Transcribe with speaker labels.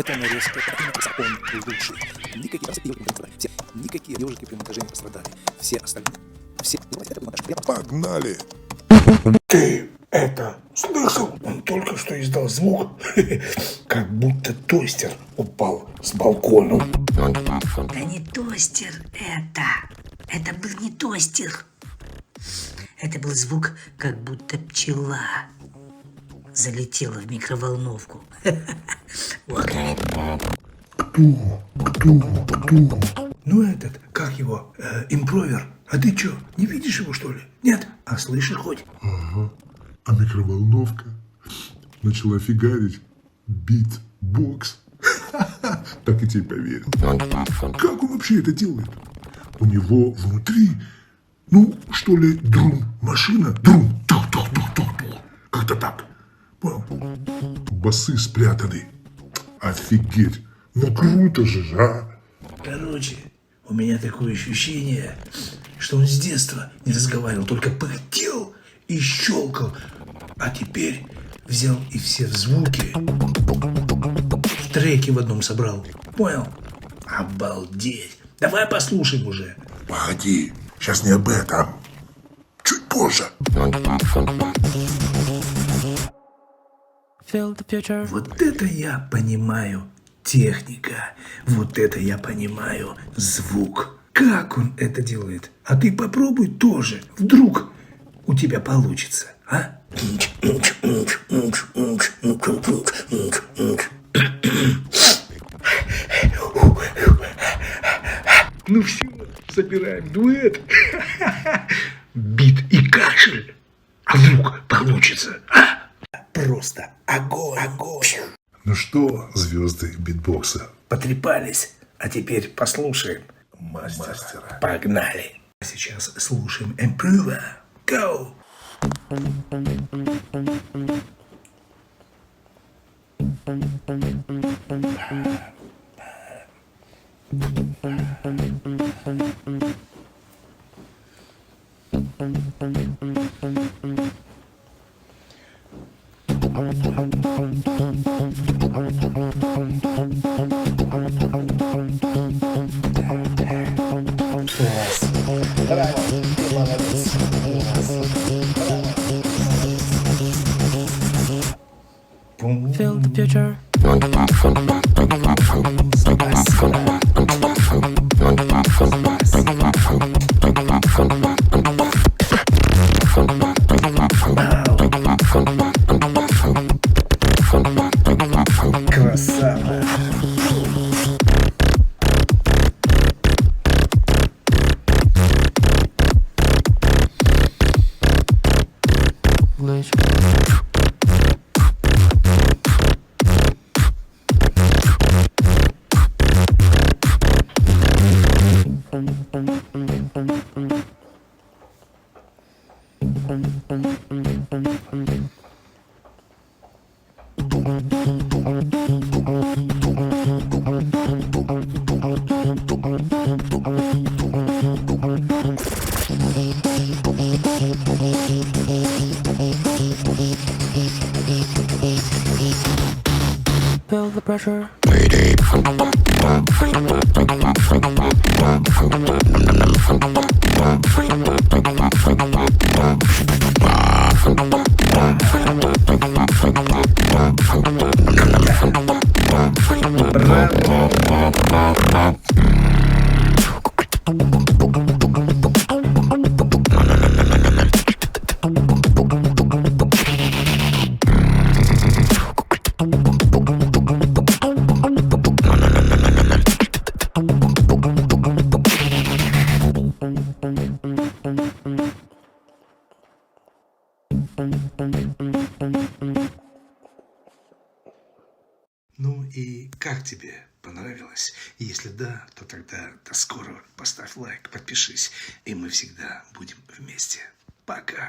Speaker 1: Это нарезка он лучший. Никакие ежики не пострадали. Все. Никакие ежики при монтаже не пострадали. Все остальные. Все. Это монтаж.
Speaker 2: Погнали!
Speaker 3: Ты это слышал? Он только что издал звук, как будто тостер упал с балкона.
Speaker 4: Да не тостер это. Это был не тостер. Это был звук, как будто пчела залетела в микроволновку. Вот.
Speaker 3: Кто? Ну этот, как его, импровер. А ты чё, не видишь его, что ли? Нет? А слышишь хоть?
Speaker 2: Ага. А микроволновка начала фигарить битбокс. Так и тебе поверил. Как он вообще это делает? У него внутри, ну, что ли, друм-машина? Друм. Тух-тух-тух-тух-тух. Как-то так. Понял? Басы спрятаны. Офигеть. Ну круто же, а?
Speaker 3: Короче, у меня такое ощущение, что он с детства не разговаривал, только пыхтел и щелкал. А теперь взял и все звуки в треки в одном собрал. Понял? Обалдеть. Давай послушаем уже.
Speaker 2: Погоди, сейчас не об этом. Чуть позже.
Speaker 3: Вот это я понимаю техника. Вот это я понимаю звук. Как он это делает? А ты попробуй тоже. Вдруг у тебя получится, а? Ну все, собираем дуэт. Бит и кашель. А вдруг получится, а? Просто огонь, огонь.
Speaker 2: Ну что, звезды битбокса?
Speaker 3: Потрепались, а теперь послушаем мастера. Погнали. Сейчас слушаем Improver. Go!
Speaker 5: Feel the future.
Speaker 3: Красава.
Speaker 5: Glitch. Feel the pressure.
Speaker 3: Ну и как тебе? Понравилось? Если да, то тогда до скорого. Поставь лайк, подпишись, и мы всегда будем вместе. Пока!